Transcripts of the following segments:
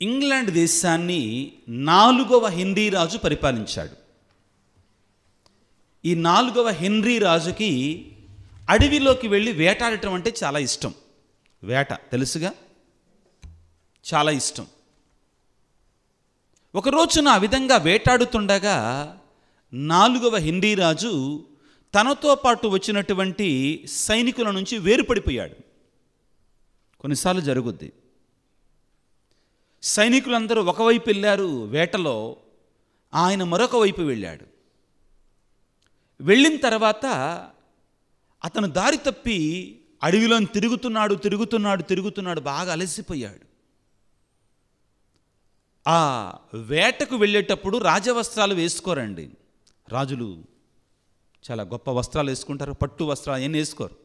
England దేశాన్ని 4వ henry రాజు పరిపాలించాడు. ఈ 4వ హెన్రీ రాజుకి అడవిలోకి వెళ్ళి వేటాడటం అంటే చాలా ఇష్టం. వేట తెలుసుగా, చాలా ఇష్టం. ఒక రోజున ఆ విధంగా వేటాడుతుండగా 4వ హెన్రీ రాజు తనతో పాటు వచ్చినటువంటి సైనికుల నుంచి వేరుపడిపోయాడు. కొన్నిసార్లు జరుగుద్ది. సైనికులందరూ ఒకవైపు వెళ్ళారు వేటలో, ఆయన మరొక వైపు వెళ్ళాడు. వెళ్ళిన తర్వాత అతను దారి తప్పి అడవిలో తిరుగుతున్నాడు, బాగా అలసిపోయాడు. ఆ వేటకు వెళ్ళేటప్పుడు రాజవస్త్రాలు వేసుకోరండి. రాజులు చాలా గొప్ప వస్త్రాలు వేసుకుంటారు, పట్టు వస్త్రాలు ఏం వేసుకోరు.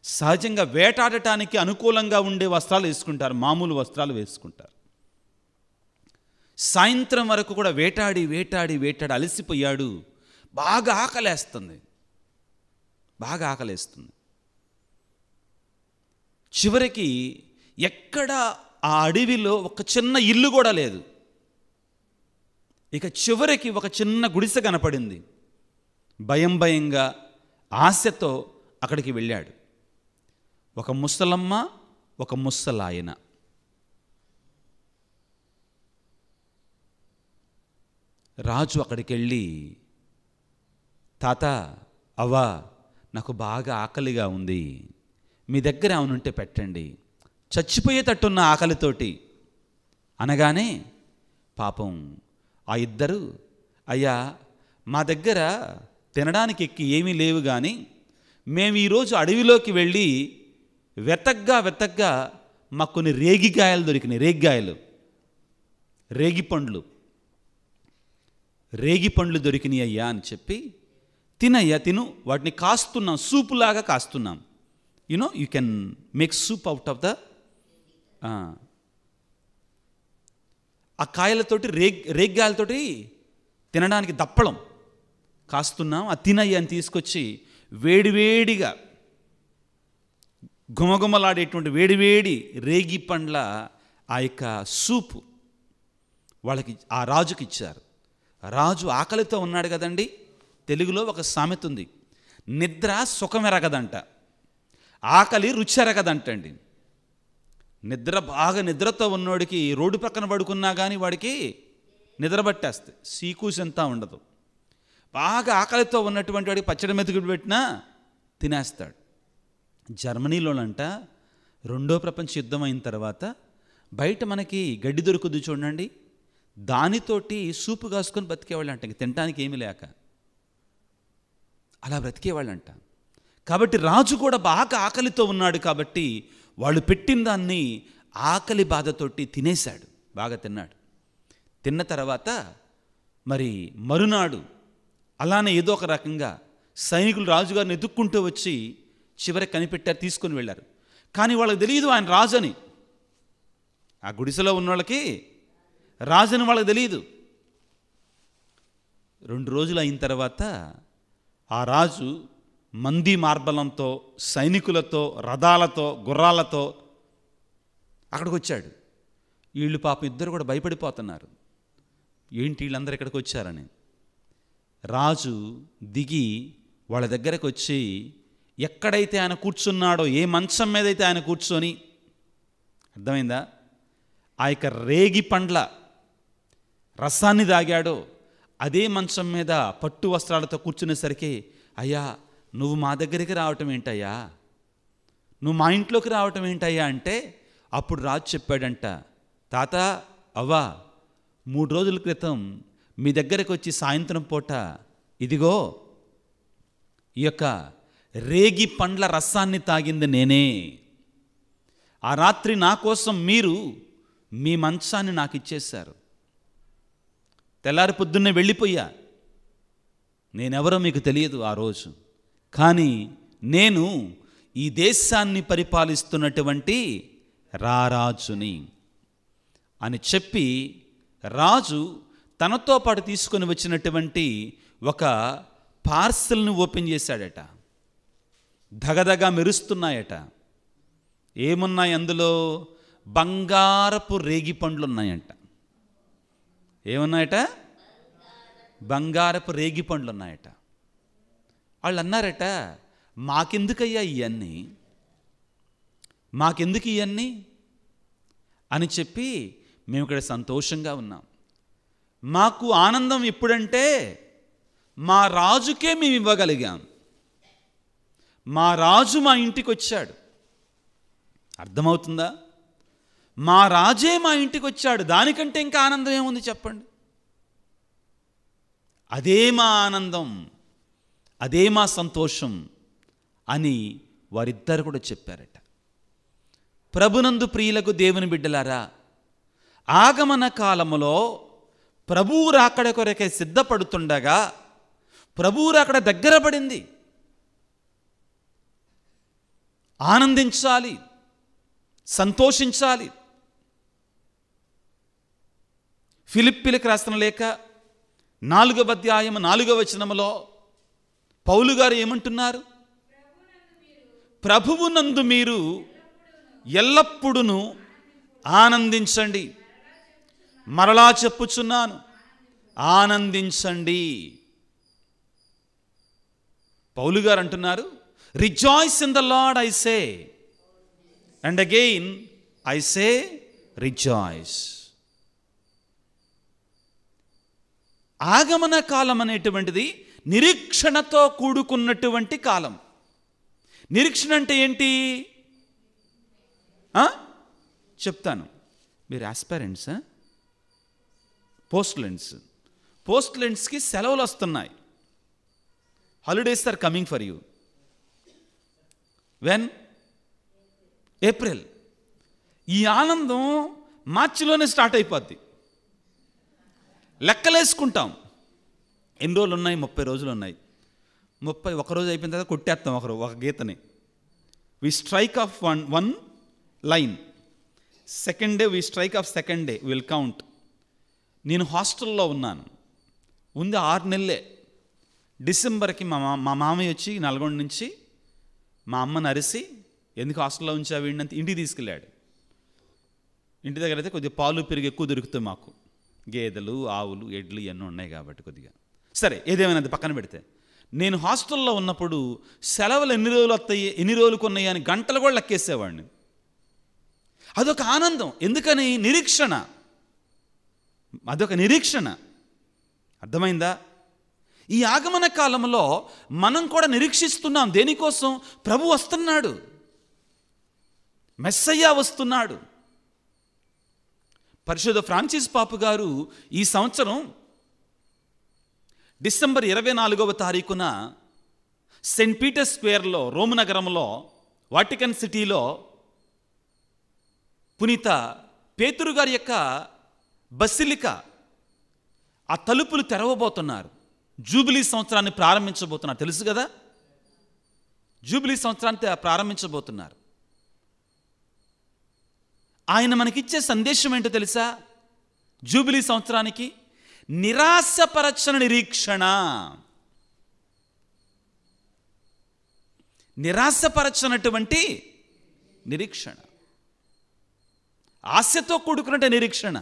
సహజంగా వేటాడటానికి అనుకూలంగా ఉండే వస్త్రాలు వేసుకుంటారు, మామూలు వస్త్రాలు వేసుకుంటారు. సాయంత్రం వరకు కూడా వేటాడి అలసిపోయాడు. బాగా ఆకలేస్తుంది. చివరికి ఎక్కడ ఆ అడవిలో ఒక చిన్న ఇల్లు కూడా లేదు. ఇక చివరికి ఒక చిన్న గుడిసె కనపడింది. భయంగా ఆశతో అక్కడికి వెళ్ళాడు. ఒక ముసలమ్మ, ఒక ముసలాయన. రాజు అక్కడికి వెళ్ళి, తాత, అవ్వా, నాకు బాగా ఆకలిగా ఉంది, మీ దగ్గర ఏమనుంటే పెట్టండి, చచ్చిపోయేటట్టున్న ఆకలితోటి అనగానే పాపం ఆ ఇద్దరు, అయ్యా, మా దగ్గర తినడానికి ఎక్కి ఏమీ లేవు, కానీ మేము ఈరోజు అడవిలోకి వెళ్ళి వెతగ్గా మాకు కొన్ని రేగికాయలు దొరికినాయి. రేగి పండ్లు దొరికినాయి అయ్యా అని చెప్పి, తిను, వాటిని కాస్తున్నాం, సూపులాగా కాస్తున్నాం. You can make soup out of the ఆ కాయలతోటి రేగ్గాయలతోటి తినడానికి దప్పడం కాస్తున్నాం. ఆ తినయ్య అని తీసుకొచ్చి వేడివేడిగా గుమగుమలాడేటువంటి వేడివేడి రేగి పండ్ల ఆ యొక్క సూపు వాళ్ళకి, ఆ రాజుకి ఇచ్చారు. రాజు ఆకలితో ఉన్నాడు కదండి. తెలుగులో ఒక సామెత ఉంది, నిద్ర సుఖం ఎరగదంట, ఆకలి రుచి ఎరగదంటండి. నిద్రతో ఉన్నోడికి రోడ్డు పక్కన పడుకున్నా కానీ వాడికి నిద్ర పట్టేస్తే సీకూసంతా ఉండదు. బాగా ఆకలితో ఉన్నటువంటి వాడికి పచ్చడి మెతుకుడు పెట్టినా తినేస్తాడు. జర్మనీలోనంట 2వ ప్రపంచ యుద్ధం అయిన తర్వాత బయట మనకి గడ్డి దొరుకుద్ది చూడండి, దానితోటి సూపు కాసుకొని బతికేవాళ్ళంట, ఇంక తినడానికి ఏమీ లేక అలా బ్రతికేవాళ్ళంట. కాబట్టి రాజు కూడా బాగా ఆకలితో ఉన్నాడు కాబట్టి వాళ్ళు పెట్టిన దాన్ని ఆకలి బాధతోటి తినేశాడు, బాగా తిన్నాడు. తిన్న తర్వాత మరి మరునాడు అలానే ఏదో ఒక రకంగా సైనికులు రాజుగారిని ఎదుక్కుంటూ వచ్చి చివరికి కనిపెట్టారు, తీసుకొని వెళ్ళారు. కానీ వాళ్ళకి తెలియదు ఆయన రాజని. ఆ గుడిసెలో ఉన్న వాళ్ళకి రాజని వాళ్ళకి తెలియదు. 2 రోజులు అయిన తర్వాత ఆ రాజు మంది మార్బలంతో, సైనికులతో, రథాలతో, గుర్రాలతో అక్కడికి వచ్చాడు. వీళ్ళు పాపం ఇద్దరు కూడా భయపడిపోతున్నారు, ఏంటి వీళ్ళందరూ ఇక్కడికి వచ్చారని. రాజు దిగి వాళ్ళ దగ్గరకు వచ్చి, ఎక్కడైతే ఆయన కూర్చున్నాడో, ఏ మంచం మీద అయితే ఆయన కూర్చొని, అర్థమైందా, ఆ యొక్క రేగి పండ్ల రసాన్ని తాగాడో అదే మంచం మీద పట్టు వస్త్రాలతో కూర్చునేసరికి, అయ్యా, నువ్వు మా దగ్గరికి రావటం ఏంటయ్యా, నువ్వు మా ఇంట్లోకి రావటం ఏంటయ్యా అంటే, అప్పుడు రాజు చెప్పాడంట, తాత, అవ్వా, 3 రోజుల క్రితం మీ దగ్గరకు వచ్చి సాయంత్రం పూట ఇదిగో ఈ యొక్క రేగి పండ్ల రసాన్ని తాగింది నేనే. ఆ రాత్రి నా కోసం మీరు మీ మంచాన్ని నాకు ఇచ్చేశారు. తెల్లారి పొద్దున్నే వెళ్ళిపోయా. నేనెవరో మీకు తెలియదు ఆ రోజు, కానీ నేను ఈ దేశాన్ని పరిపాలిస్తున్నటువంటి రారాజుని అని చెప్పి, రాజు తనతో పాటు తీసుకొని వచ్చినటువంటి ఒక పార్సల్ని ఓపెన్ చేశాడట. దగదగా మెరుస్తున్నాయట. ఏమున్నాయి అందులో? బంగారపు రేగి పండ్లు ఉన్నాయంట. ఏమున్నాయట? బంగారపు రేగి పండ్లు ఉన్నాయట. వాళ్ళు అన్నారట, మాకెందుకయ్యా ఇవన్నీ, మాకెందుకు ఇవన్నీ అని చెప్పి మేము ఇక్కడ సంతోషంగా ఉన్నాం. మాకు ఆనందం ఎప్పుడంటే మా రాజుకే మేము ఇవ్వగలిగాం. మా రాజు మా ఇంటికి వచ్చాడు. అర్థమవుతుందా? మా రాజే మా ఇంటికి వచ్చాడు, దానికంటే ఇంకా ఆనందం ఏముంది చెప్పండి? అదే మా ఆనందం, అదే మా సంతోషం అని వారిద్దరు కూడా చెప్పారట. ప్రభునందు ప్రియులకు దేవుని బిడ్డలారా, ఆగమన కాలములో ప్రభువు రాకడ కొరకై సిద్ధపడుతుండగా ప్రభువు రాకడ దగ్గర పడింది. ఆనందించాలి, సంతోషించాలి. ఫిలిప్పీలకు రాసిన లేఖ 4వ అధ్యాయం 4వ వచనములో పౌలు గారు ఏమంటున్నారు? ప్రభువునందు మీరు ఎల్లప్పుడూ ఆనందించండి. మరలా చెప్పుచున్నాను, ఆనందించండి. పౌలు గారు అంటున్నారు, rejoice in the lord I say, and again I say rejoice. ఆగమన కాలం అనేటువంటిది నిరీక్షణతో కూడుకున్నటువంటి కాలం. నిరీక్షణ అంటే ఏంటి చెప్తాను. మీరు ఆస్పైరెంట్స్, పోస్ట్లెంట్స్కి సెలవులు వస్తున్నాయి. Holidays are coming for you. When? April. ఈ ఆనందం మార్చిలోనే స్టార్ట్ అయిపోద్ది. లెక్కలేసుకుంటాం, ఎన్ని రోజులు ఉన్నాయి? 30 రోజులు ఉన్నాయి. 31 రోజు అయిపోయిన తర్వాత కొట్టేస్తాం ఒక గీతని. We strike off one line, second day we strike off second day, will count. నేను హాస్టల్లో ఉన్నాను, ఉంది 6 నెలలే. డిసెంబర్కి మా మామయ్య వచ్చి నల్గొండ నుంచి మా అమ్మని అరిసి, ఎందుకు హాస్టల్లో ఉంచావు వీడినంత, ఇంటికి తీసుకెళ్ళాడు. ఇంటి దగ్గర అయితే కొద్దిగా పాలు పెరుగు ఎక్కువ దొరుకుతాయి మాకు, గేదెలు ఆవులు ఎడ్లు ఇవన్నీ ఉన్నాయి కాబట్టి కొద్దిగా. సరే, ఏదేమైనా అది పక్కన పెడితే, నేను హాస్టల్లో ఉన్నప్పుడు సెలవులు ఎన్ని రోజులు వస్తాయి, ఎన్ని రోజులకు ఉన్నాయి అని గంటలు కూడా లెక్కేసేవాడిని. అదొక ఆనందం. ఎందుకని? నిరీక్షణ. అదొక నిరీక్షణ. అర్థమైందా? ఈ ఆగమన కాలంలో మనం కూడా నిరీక్షిస్తున్నాం. దేనికోసం? ప్రభు వస్తున్నాడు, మెస్సయ్య వస్తున్నాడు. పరిశుద్ధ ఫ్రాన్సిస్ పాపు గారు ఈ సంవత్సరం డిసెంబర్ 24వ తారీఖున సెయింట్ పీటర్స్ స్క్వేర్లో, రోమ్ నగరంలో, వాటికన్ సిటీలో పునీత పేతురు గారి యొక్క బసిలికా ఆ తలుపులు తెరవబోతున్నారు. జూబిలీ సంవత్సరాన్ని ప్రారంభించబోతున్నారు. తెలుసు కదా, జూబిలీ సంవత్సరాన్ని ప్రారంభించబోతున్నారు. ఆయన మనకిచ్చే సందేశం ఏంటో తెలుసా? జూబిలీ సంవత్సరానికి నిరాశపరచని నిరీక్షణ. నిరాశపరచనటువంటి నిరీక్షణ, ఆశతో కూడుకున్నట్టు నిరీక్షణ.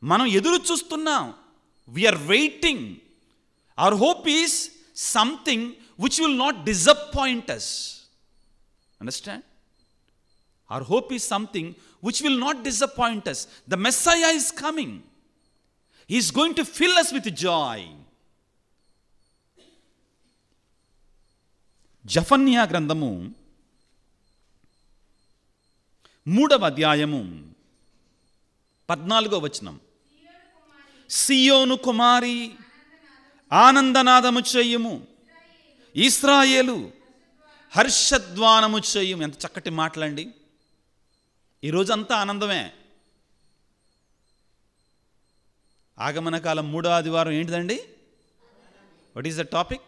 మనం ఎదురు చూస్తున్నాం. We are waiting. Our hope is something which will not disappoint us. Understand? Our hope is something which will not disappoint us. The Messiah is coming. He is going to fill us with joy. జఫన్యా గ్రంథము 3వ అధ్యాయము 14వ వచనం. సియోను కుమారి ఆనందనాదము చేయుము, ఇశ్రాయేలు హర్షధ్వానము చేయుము. ఎంత చక్కటి మాటలండి. ఈరోజంతా ఆనందమే. ఆగమన కాలం 3వ ఆదివారం ఏంటిదండి? What is the topic?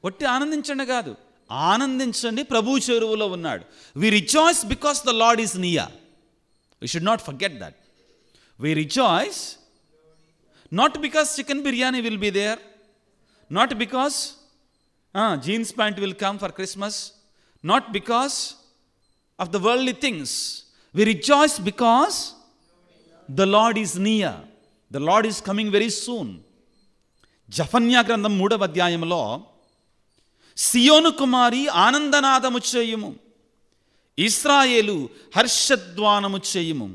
ఒట్టి ఆనందించండి కాదు, ఆనందించండి, ప్రభువు చెరువులో ఉన్నాడు. We rejoice because the Lord is near. We should not forget that. We rejoice not because chicken biryani will be there, not because jeans pant will come for Christmas, not because of the worldly things. We rejoice because the Lord is near. The Lord is coming very soon. జెఫన్యా గ్రంథం 3వ అధ్యాయంలో సియోను కుమారి ఆనందనాదము చేయుము, ఇశ్రాయేలు హర్షధ్వానము చేయుము,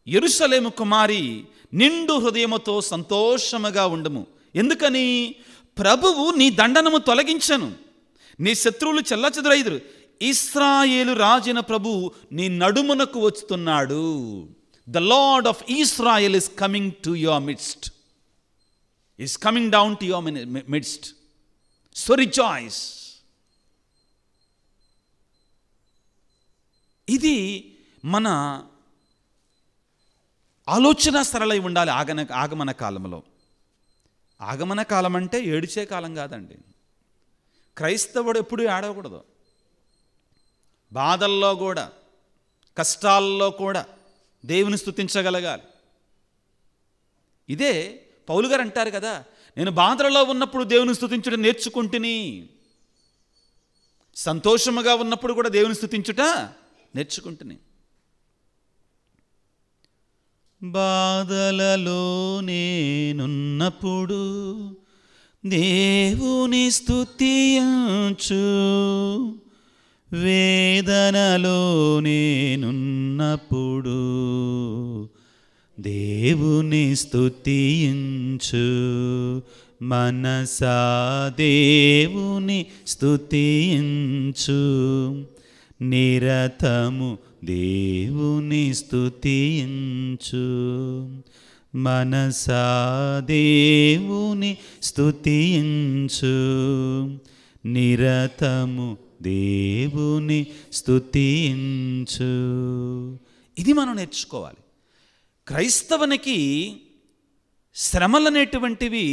యెరూషలేము కుమారి నిండు హృదయముతో సంతోషముగా ఉండుము. ఎందుకని? ప్రభువు నీ దండనము తొలగించను, నీ శత్రువులు చెల్లచెదురైదురు. ఇశ్రాయేలు రాజైన ప్రభు నీ నడుమునకు వస్తున్నాడు. The Lord of Israel is coming to your midst. Is coming down to your midst. So rejoice. ఇది మన ఆలోచన సరళై ఉండాలి. ఆగమన కాలంలో. ఆగమన కాలం అంటే ఏడిచే కాలం కాదండి. క్రైస్తవుడు ఎప్పుడు ఏడవకూడదు. బాధల్లో కూడా, కష్టాల్లో కూడా దేవుని స్తుతించగలగాలి. ఇదే పౌలు గారు అంటారు కదా, నేను బాధలలో ఉన్నప్పుడు దేవుని స్తుతించుట నేర్చుకుంటుని, సంతోషముగా ఉన్నప్పుడు కూడా దేవుని స్తుతించుట నేర్చుకుంటుని. బాధలలో నేనున్నప్పుడు దేవుని స్తుతించు, వేదనలో నేనున్నప్పుడు దేవుని స్తుతించు, మనసా దేవుని స్తుతించు, నిరతము దేవుని స్తుతించు, మనసా దేవుని స్తుతించు, నిరతము దేవుని స్తుతించు. ఇది మనం నేర్చుకోవాలి. క్రైస్తవునికి శ్రమలనేటువంటివి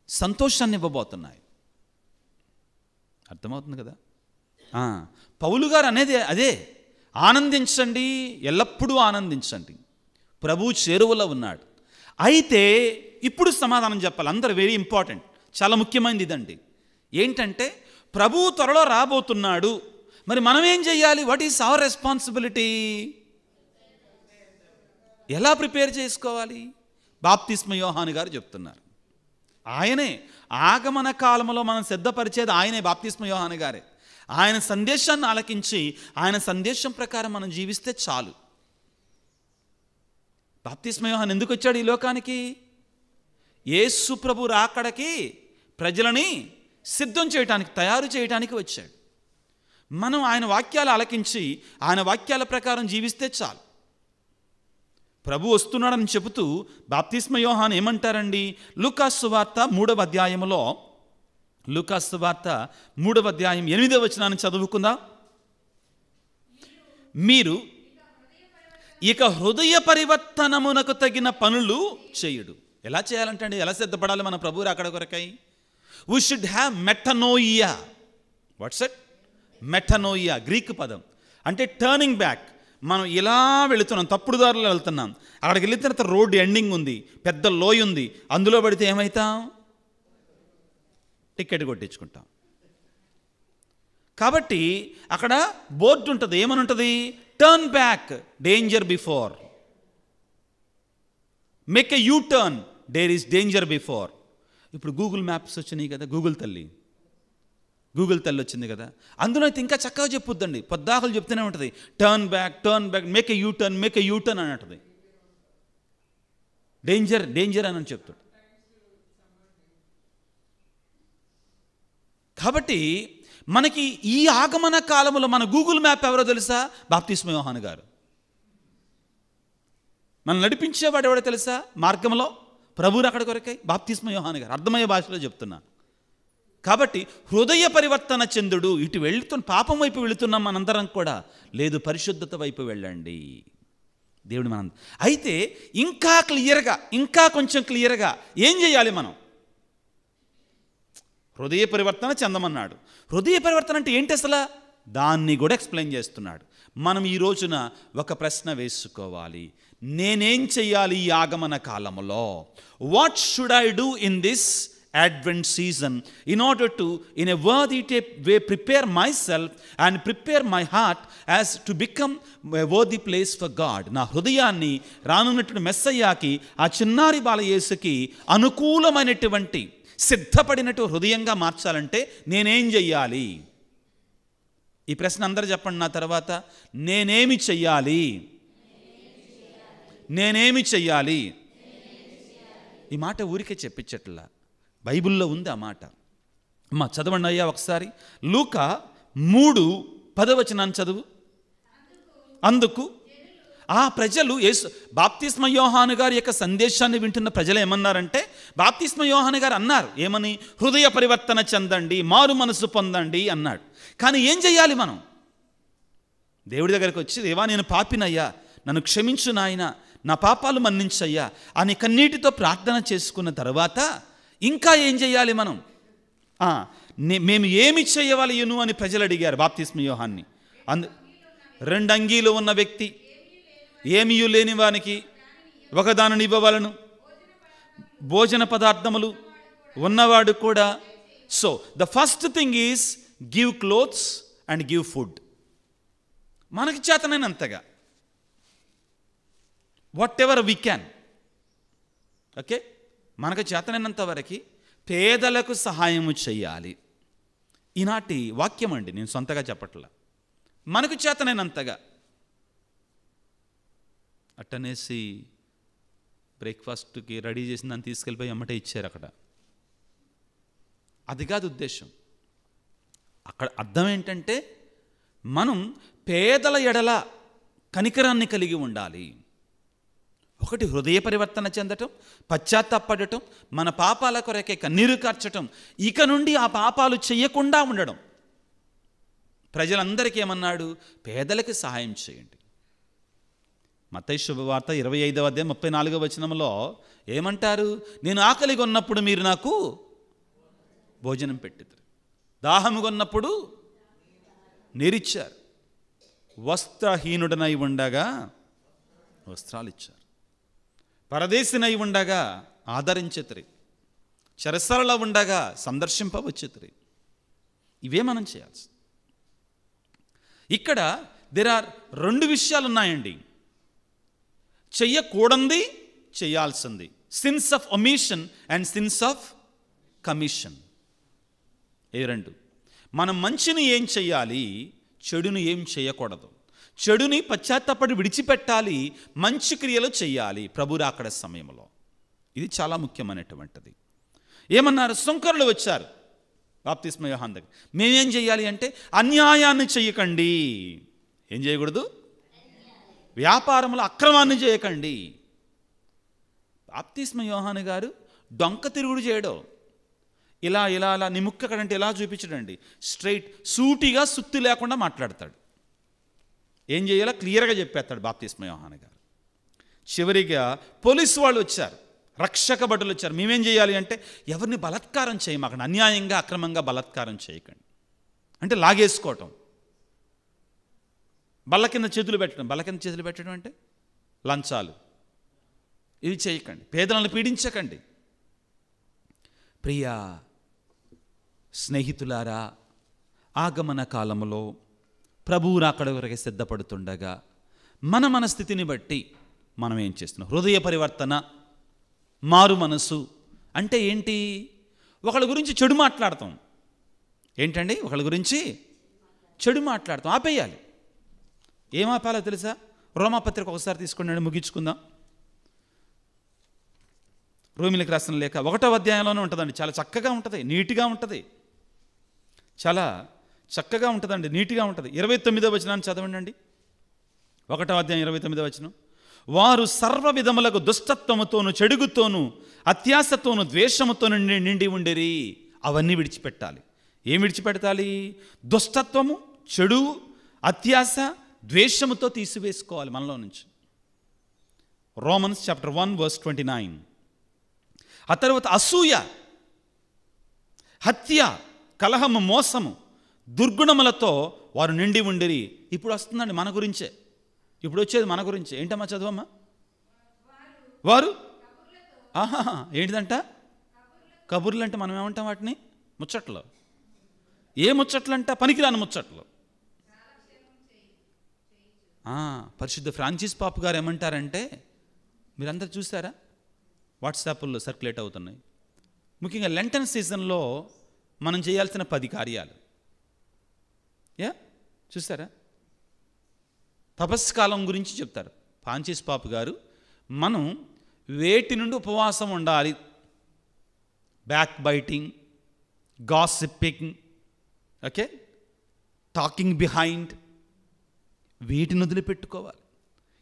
సంతోషాన్ని ఇవ్వబోతున్నాయి. అర్థమవుతుంది కదా? పౌలు గారు అనేది అదే, ఆనందించండి, ఎల్లప్పుడూ ఆనందించండి, ప్రభువు చేరువలో ఉన్నాడు. అయితే ఇప్పుడు సమాధానం చెప్పాలి. అందరూ వెరీ ఇంపార్టెంట్, చాలా ముఖ్యమైనది ఇదండి. ఏంటంటే ప్రభువు త్వరలో రాబోతున్నాడు. మరి మనం ఏం చేయాలి? What is our responsibility? ఎలా ప్రిపేర్ చేసుకోవాలి? బాప్తిస్మ యోహాను గారు చెప్తున్నారు. ఆయనే ఆగమన కాలంలో మనం సిద్ధపరిచేది ఆయనే, బాప్తిస్మ యోహాను గారే. ఆయన సందేశాన్ని ఆలకించి ఆయన సందేశం ప్రకారం మనం జీవిస్తే చాలు. బాప్తిస్మ యోహాను ఎందుకు వచ్చాడు ఈ లోకానికి? యేసు ప్రభు రాకడకి ప్రజలని సిద్ధం చేయటానికి, తయారు చేయటానికి వచ్చాడు. మనం ఆయన వాక్యాలు ఆలకించి ఆయన వాక్యాల ప్రకారం జీవిస్తే చాలు. ప్రభు వస్తున్నాడని చెబుతూ బాప్తిస్మ యోహాను ఏమంటారండి? లూకాసు సువార్త 3వ అధ్యాయంలో, లూకాసు సువార్త 3వ అధ్యాయం 8వ వచనాన్ని చదువుకుందాం. మీరు ఇక హృదయ పరివర్తనమునకు తగిన పనులు చేయుడు. ఎలా చేయాలంటే, ఎలా సిద్ధపడాలి మన ప్రభు రాకడ కొరకై? We should have metanoia. What's it? Metanoia, Greek పదం. అంటే టర్నింగ్ బ్యాక్. మనం ఇలా వెళుతున్నాం, తప్పుడు దారిలో వెళ్తున్నాం. అక్కడికి వెళ్ళిన తర్వాత రోడ్డు ఎండింగ్ ఉంది, పెద్ద లోయ ఉంది, అందులో పడితే ఏమవుతాం? టికెట్ కొట్టించుకుంటాం. కాబట్టి అక్కడ బోర్డు ఉంటుంది, ఏమని ఉంటుంది? Turn back, danger before. Make a U turn, there is danger before. ఇప్పుడు గూగుల్ మ్యాప్స్ వచ్చినాయి కదా, గూగుల్ తల్లి వచ్చింది కదా, అందులో అయితే ఇంకా చక్కగా చెప్పుద్దండి. పొద్దాకులు చెప్తూనే ఉంటుంది, turn back, turn back, make a U turn, make a U turn అని అంటుంది. డేంజర్, డేంజర్ అని చెప్తాడు. కాబట్టి మనకి ఈ ఆగమన కాలంలో మన గూగుల్ మ్యాప్ ఎవరో తెలుసా? బాప్తిస్మ యోహాను గారు. మనం నడిపించేవాడు ఎవడో తెలుసా? మార్గంలో ప్రభువు అక్కడ కొరకై బాప్తిస్మ యోహాను గారు. అర్థమయ్యే భాషలో చెప్తున్నా. కాబట్టి హృదయ పరివర్తన చెందుడు. ఇటు పాపం వైపు వెళుతున్నాం మనందరం కూడా. లేదు, పరిశుద్ధత వైపు వెళ్ళండి దేవుడు మనం. అయితే ఇంకా క్లియర్గా, ఇంకా కొంచెం క్లియర్గా ఏం చేయాలి మనం? హృదయ పరివర్తన చెందమన్నాడు. హృదయ పరివర్తన అంటే ఏంటి అసలు? దాన్ని కూడా ఎక్స్ప్లెయిన్ చేస్తున్నాడు. మనం ఈ రోజున ఒక ప్రశ్న వేసుకోవాలి. నేనేం చెయ్యాలి ఈ ఆగమన కాలంలో? What should I do in this Advent season in order to, in a worthy way, prepare myself and prepare my heart as to become a worthy place for God. నా హృదయాన్ని రానున్నటువంటి మెస్సయ్యాకి, ఆ చిన్నారి బాల యేసుకి అనుకూలమైనటువంటి సిద్ధపడినట్టు హృదయంగా మార్చాలంటే నేనేం చెయ్యాలి? ఈ ప్రశ్న అందరూ చెప్పండి నా తర్వాత. నేనేమి చెయ్యాలి? నేనేమి చెయ్యాలి? ఈ మాట ఊరికే చెప్పించట్లా, బైబిల్లో ఉంది ఆ మాట. అమ్మా చదవండి అయ్యా ఒకసారి. లూకా 3:10 చదువు. అందుకు ఆ ప్రజలు బాప్తిస్మ యోహాను గారి యొక్క సందేశాన్ని వింటున్న ప్రజలు ఏమన్నారంటే, బాప్తిస్మ యోహాను గారు అన్నారు ఏమని? హృదయ పరివర్తన చెందండి, మారు మనసు పొందండి అన్నాడు. కానీ ఏం చెయ్యాలి మనం? దేవుడి దగ్గరికి వచ్చి, దేవా నేను పాపినయ్యా, నన్ను క్షమించు నాయన, నా పాపాలు మన్నించయ్యా అని కన్నీటితో ప్రార్థన చేసుకున్న తర్వాత ఇంకా ఏం చెయ్యాలి మనం? మేము ఏమి చేయవలయును అని ప్రజలు అడిగారు బాప్తిస్మ యోహాన్ని. 2 అంగీలు ఉన్న వ్యక్తి ఏమీ లేని వానికి ఒకదానిని ఇవ్వవలను, భోజన పదార్థములు ఉన్నవాడు కూడా. So the first thing is give clothes and give food. మనకి చేతనైనంతగా, whatever we can. Okay, మనకు చేతనైనంత వరకు పేదలకు సహాయము చేయాలి. ఈనాటి వాక్యం అండి, నేను సొంతగా చెప్పట్లా. మనకు చేతనైనంతగా. అట్టనేసి బ్రేక్ఫాస్ట్కి రెడీ చేసి దాన్ని తీసుకెళ్ళిపోయి అమ్మటే ఇచ్చారు అక్కడ. అది కాదు ఉద్దేశం. అక్కడ అర్థం ఏంటంటే, మనం పేదల ఎడల కనికరాన్ని కలిగి ఉండాలి. ఒకటి హృదయ పరివర్తన చెందటం, పశ్చాత్తాపడటం, మన పాపాల కొరకే కన్నీరు కార్చటం, ఇక నుండి ఆ పాపాలు చెయ్యకుండా ఉండడం. ప్రజలందరికీ ఏమన్నాడు? పేదలకి సహాయం చేయండి. మత్తయి శుభవార్త 25:34 ఏమంటారు? నేను ఆకలిగా ఉన్నప్పుడు మీరు నాకు భోజనం పెట్టిద్దరు, దాహముగా ఉన్నప్పుడు నీరిచ్చారు, వస్త్రహీనుడనై ఉండగా వస్త్రాలు ఇచ్చారు, పరదేశినై ఉండగా ఆదరించెతరి, చెరసలలో ఉండగా సందర్శింపవచ్చెతరి. ఇవే మనం చేయాల్సి. ఇక్కడ ఆర్ 2 విషయాలు ఉన్నాయండి, చెయ్యకూడంది, చేయాల్సింది. Sins of omission and sins of commission. ఏ 2. మనం మంచిని ఏం చెయ్యాలి, చెడుని ఏం చేయకూడదు. చెడుని పశ్చాత్తాపడి విడిచిపెట్టాలి, మంచి క్రియలు చెయ్యాలి ప్రభు రాకడ సమయంలో. ఇది చాలా ముఖ్యమైనటువంటిది. ఏమన్నారు? సుంకరులు వచ్చారు బాప్తిస్మ యోహాను దగ్గర. మేమేం చెయ్యాలి అంటే, అన్యాయాన్ని చెయ్యకండి. ఏం చేయకూడదు? వ్యాపారంలో అక్రమాన్ని చేయకండి. బాప్తిస్మ యోహాను గారు డొంక తిరుగుడు చేయడం, ఇలా ఇలా అలా నిముక్కడంటే ఎలా చూపించడండి, స్ట్రైట్ సూటిగా సుత్తి లేకుండా మాట్లాడతాడు. ఏం చేయాలో క్లియర్గా చెప్పేస్తాడు బాప్తిస్మ యోహాను గారు. చివరిగా పోలీసు వాళ్ళు వచ్చారు, రక్షక భటులు వచ్చారు. మేమేం చేయాలి అంటే, ఎవరిని బలాత్కారం చేయమాకండి, అన్యాయంగా అక్రమంగా బలాత్కారం చేయకండి. అంటే లాగేసుకోవటం, బల్ల కింద చేతులు పెట్టడం. బల్ల కింద చేతులు పెట్టడం అంటే లంచాలు, ఇవి చేయకండి. పేదలను పీడించకండి. ప్రియా స్నేహితులారా, ఆగమన కాలములో ప్రభువు రాకడ వరకు సిద్ధపడుతుండగా మన స్థితిని బట్టి మనం ఏం చేస్తున్నాం? హృదయ పరివర్తన, మారు మనసు అంటే ఏంటి? ఒకళ్ళ గురించి చెడు మాట్లాడతాం. ఏంటండి? ఒకళ్ళ గురించి చెడు మాట్లాడతాం. ఆపేయాలి. ఏం ఆపాలో తెలుసా? రోమాపత్రిక ఒకసారి తీసుకున్నాడు, ముగించుకుందాం. రోమిలకు రాసిన లేఖ 1వ అధ్యాయంలోనే ఉంటుందండి. చాలా చక్కగా ఉంటుంది, నీట్గా ఉంటుంది, చాలా చక్కగా ఉంటుందండి, నీట్గా ఉంటుంది. 29వ వచనాన్ని చదవండి. 1వ అధ్యాయం 29వ వచనం. వారు సర్వ విధములకు దుష్టత్వముతోను, చెడుగుతోను, అత్యాశతోను, ద్వేషముతోను నిండి ఉండిరి. అవన్నీ విడిచిపెట్టాలి. ఏం విడిచిపెట్టాలి? దుష్టత్వము, చెడు, అత్యాశ, ద్వేషముతో తీసివేసుకోవాలి మనలో నుంచి. Romans chapter 1:29. ఆ తర్వాత అసూయ, హత్య, కలహము, మోసము, దుర్గుణములతో వారు నిండి ఉండిరి. ఇప్పుడు వస్తుందండి మన గురించే, ఇప్పుడు వచ్చేది మన గురించే. ఏంటమ్మా చదవమ్మా? వారు ఏంటిదంట? కబుర్లు అంటే మనం ఏమంటాం వాటిని? ముచ్చట్లు. ఏ ముచ్చట్లు అంట? పనికిరాని ముచ్చట్లు. పరిశుద్ధ ఫ్రాన్సిస్ పాప్ గారు ఏమంటారంటే, మీరందరూ చూసారా, వాట్సాప్లో సర్క్యులేట్ అవుతున్నాయి, ముఖ్యంగా లెంటన్ సీజన్లో మనం చేయాల్సిన 10 కార్యాలు. చూసారా? తపస్కాలం గురించి చెప్తారు ఫ్రాన్సిస్ పాప్ గారు. మనం వేటి నుండి ఉపవాసం ఉండాలి? Backbiting, gossiping, okay, talking behind, వీటిని వదిలిపెట్టుకోవాలి.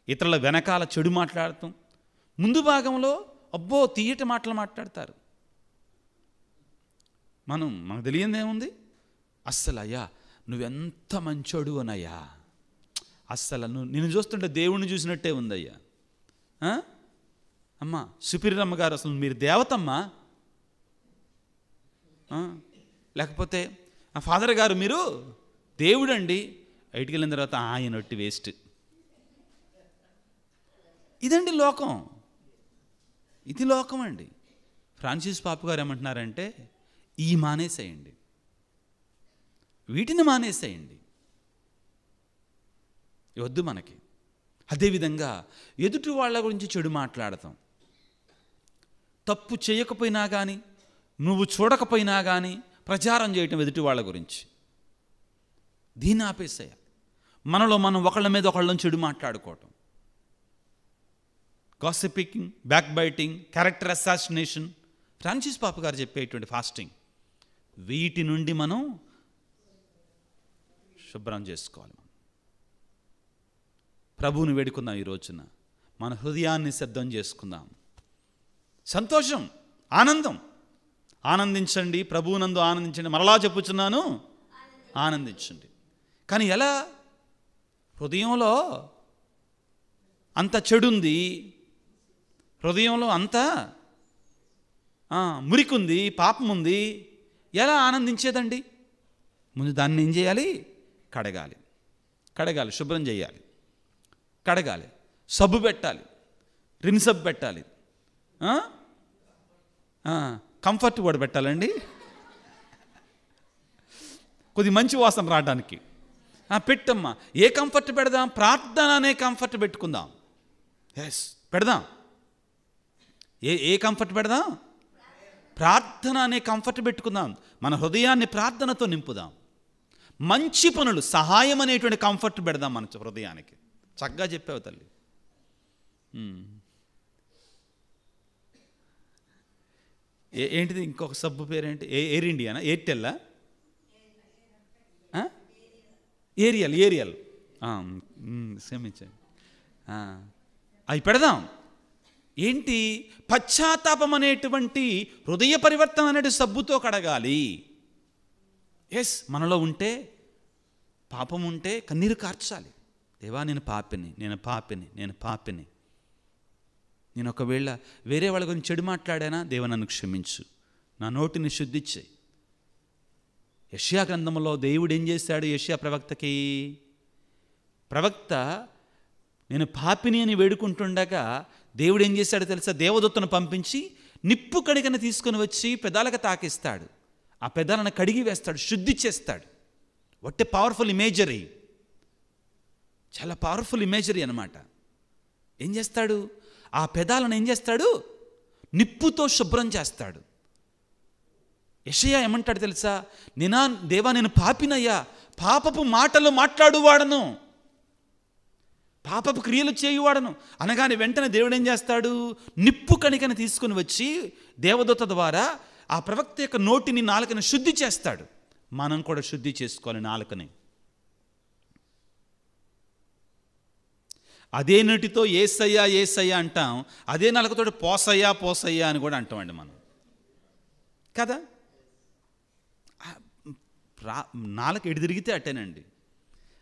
ఇతరుల వెనకాల చెడు మాట్లాడటం, ముందు భాగంలో అబ్బో తీయటి మాటలు మాట్లాడతారు. మనకు తెలియదేముంది? అస్సలు అయ్యా నువ్వెంత మంచోడు అనయ్యా, అస్సలు నిన్ను చూస్తుంటే దేవుణ్ణి చూసినట్టే ఉందయ్యా. అమ్మా సుపీరియరమ్మ గారు, అసలు మీరు దేవతమ్మా. లేకపోతే ఫాదర్ గారు మీరు దేవుడండి. బయటికి వెళ్ళిన తర్వాత ఆయన ఒట్టి వేస్ట్. ఇదండి లోకం, ఇది లోకం అండి. ఫ్రాన్సిస్ పాప్ గారు ఏమంటున్నారంటే, ఈ మానేసేయండి, వీటిని మానేసేయండి, వద్దు మనకి. అదేవిధంగా ఎదుటి వాళ్ళ గురించి చెడు మాట్లాడతాం. తప్పు చేయకపోయినా కానీ, నువ్వు చూడకపోయినా కానీ ప్రచారం చేయటం ఎదుటి వాళ్ళ గురించి, దీన్ని ఆపేసేయాలి. మనలో మనం ఒకళ్ళ మీద ఒకళ్ళని చెడు మాట్లాడుకోవటం, gossiping, back biting, character assassination, Francis pop గారు చెప్పేటువంటి ఫాస్టింగ్, వీటి నుండి మనం శుభ్రం చేసుకోవాలి. ప్రభువుని వేడుకుందాం. ఈ రోజున మన హృదయాన్ని సిద్ధం చేసుకుందాం. సంతోషం, ఆనందం, ఆనందించండి, ప్రభువునందు ఆనందించండి. మరలా చెప్పుచున్నాను, ఆనందించండి. కానీ ఎలా? హృదయంలో అంత చెడుంది, హృదయంలో అంత మురికుంది, పాపం ఉంది. ఎలా ఆనందించేదండి? ముందు దాన్ని ఏం చేయాలి? కడగాలి, శుభ్రం చేయాలి, కడగాలి, సబ్బు పెట్టాలి, రిన్ సబ్బు పెట్టాలి, కంఫర్ట్ కూడా పెట్టాలండి, కొద్ది మంచి వాసన రావడానికి. పెట్టమ్మా. ఏ కంఫర్ట్ పెడదాం? ప్రార్థన అనే కంఫర్ట్ పెట్టుకుందాం. పెడదాం. ఏ కంఫర్ట్ పెడదాం? ప్రార్థన అనే కంఫర్ట్ పెట్టుకుందాం. మన హృదయాన్ని ప్రార్థనతో నింపుదాం. మంచి పనులు, సహాయం అనేటువంటి కంఫర్ట్ పెడదాం మన హృదయానికి. చక్కగా చెప్పావు తల్లి. ఏంటిది ఇంకొక సబ్బు పేరేంటి? Air Indiana? ఎయిర్టెల్లా? ఏరియల్ క్షమించండి. అవి పెడదాం. ఏంటి? పశ్చాత్తాపం అనేటువంటి హృదయ పరివర్తన అనేటి సబ్బుతో కడగాలి. మనలో ఉంటే, పాపం ఉంటే కన్నీరు కార్చాలి. దేవా నేను పాపిని, నేను ఒకవేళ వేరే వాళ్ళ గురించి చెడు మాట్లాడానా? దేవా నన్ను క్షమించు, నా నోటిని శుద్ధి చేయి. యెషయా గ్రంథంలో దేవుడు ఏం చేశాడు? యెషయా ప్రవక్త నేను పాపిని అని వేడుకుంటుండగా దేవుడు ఏం చేశాడో తెలుసా? దేవదూతను పంపించి నిప్పు కడిగని తీసుకొని వచ్చి పెదాలకు తాకిస్తాడు. ఆ పెదాలను కడిగి వేస్తాడు, శుద్ధి చేస్తాడు. వాట్ ఏ పవర్ఫుల్ ఇమేజరీ, చాలా పవర్ఫుల్ ఇమేజరీ అన్నమాట. ఏం చేస్తాడు? ఆ పెదాలను ఏం చేస్తాడు? నిప్పుతో శుభ్రం చేస్తాడు. యెషయా ఏమంటాడు తెలుసా? దేవా నేను పాపినయ్యా, పాపపు మాటలు మాట్లాడువాడను, పాపపు క్రియలు చేయువాడను అనగానే వెంటనే దేవుడు ఏం చేస్తాడు? నిప్పు కణికని తీసుకుని వచ్చి దేవదూత ద్వారా ఆ ప్రవక్త యొక్క నోటిని, నాలుకని శుద్ధి చేస్తాడు. మనం కూడా శుద్ధి చేసుకోవాలి నాలుకని. అదే నోటితో ఏసయ్యా అంటాం, అదే నాలుకతో పోసయ్యా అని కూడా అంటామండి మనం కదా. నాలుక ఎటు తిరిగితే అట్టేనండి.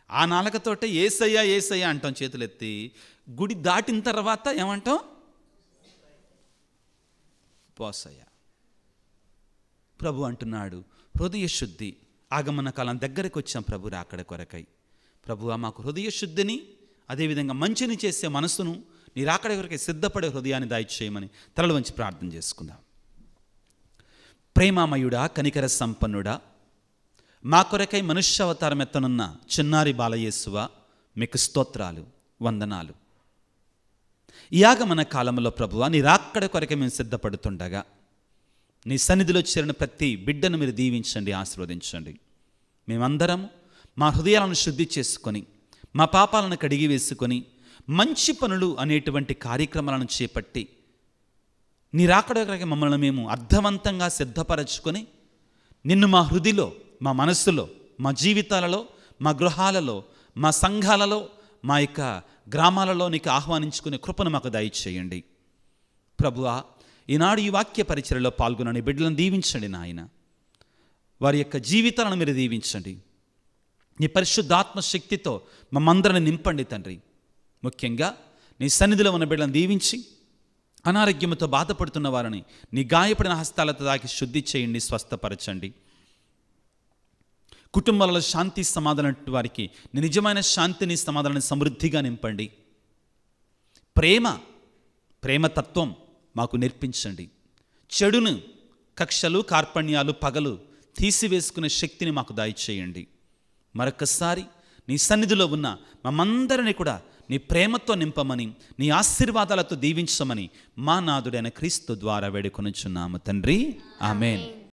ఆ నాలుకతోటే ఏసయ్యా అంటాం చేతులెత్తి. గుడి దాటిన తర్వాత ఏమంటాం? పోసయ్య. ప్రభు అంటున్నాడు, హృదయ శుద్ధి. ఆగమన కాలం దగ్గరకు వచ్చాం ప్రభు రాకడ కొరకై. ప్రభువా మాకు హృదయ శుద్ధిని, అదేవిధంగా మంచిని చేసే మనసును, నీ రాకడ కొరకై సిద్ధపడే హృదయాన్ని దయచేయమని తలలు వంచి ప్రార్థన చేసుకుందాం. ప్రేమామయుడా, కనికర సంపన్నుడా, మా కొరకై మనుష్యావతారం ఎత్తనున్న చిన్నారి బాలయేసువా, మీకు స్తోత్రాలు, వందనాలు. ఈ ఆగమన కాలంలో ప్రభువా, నీ రాకడ కొరకే మేము సిద్ధపడుతుండగా నీ సన్నిధిలో చేరిన ప్రతి బిడ్డను మీరు దీవించండి, ఆశీర్వదించండి. మేమందరం మా హృదయాలను శుద్ధి చేసుకొని, మా పాపాలను కడిగి వేసుకొని, మంచి పనులు అనేటువంటి కార్యక్రమాలను చేపట్టి నీ రాకడ కొరకే మమ్మల్ని మేము అర్థవంతంగా సిద్ధపరచుకొని నిన్ను మా హృదిలో, మా మనస్సులో, మా జీవితాలలో, మా గృహాలలో, మా సంఘాలలో, మా యొక్క గ్రామాలలో నీకు ఆహ్వానించుకునే కృపను మాకు దయచేయండి. ప్రభువా, ఈనాడు ఈ వాక్య పరిచర్యలో పాల్గొనని బిడ్డలను దీవించండి నాయన. వారి యొక్క జీవితాలను మీరు దీవించండి. నీ పరిశుద్ధాత్మ శక్తితో మమ్మందరిని నింపండి తండ్రి. ముఖ్యంగా నీ సన్నిధిలో ఉన్న బిడ్డలను దీవించి అనారోగ్యంతో బాధపడుతున్న వారిని నీ గాయపడిన హస్తాలతో తాకి శుద్ధి చేయండి, స్వస్థపరచండి. కుటుంబాలలో శాంతి సమాధానం వారికి నీ నిజమైన శాంతిని, సమాధానాన్ని సమృద్ధిగా నింపండి. ప్రేమతత్వం మాకు నేర్పించండి. చెడును, కక్షలు, కార్పణ్యాలు, పగలు తీసివేసుకునే శక్తిని మాకు దయచేయండి. మరొకసారి నీ సన్నిధిలో ఉన్న మమ్మందరినీ కూడా నీ ప్రేమతో నింపమని, నీ ఆశీర్వాదాలతో దీవించమని మా నాథుడైన క్రీస్తు ద్వారా వేడుకొనుచున్నాము తండ్రి. ఆమేన్.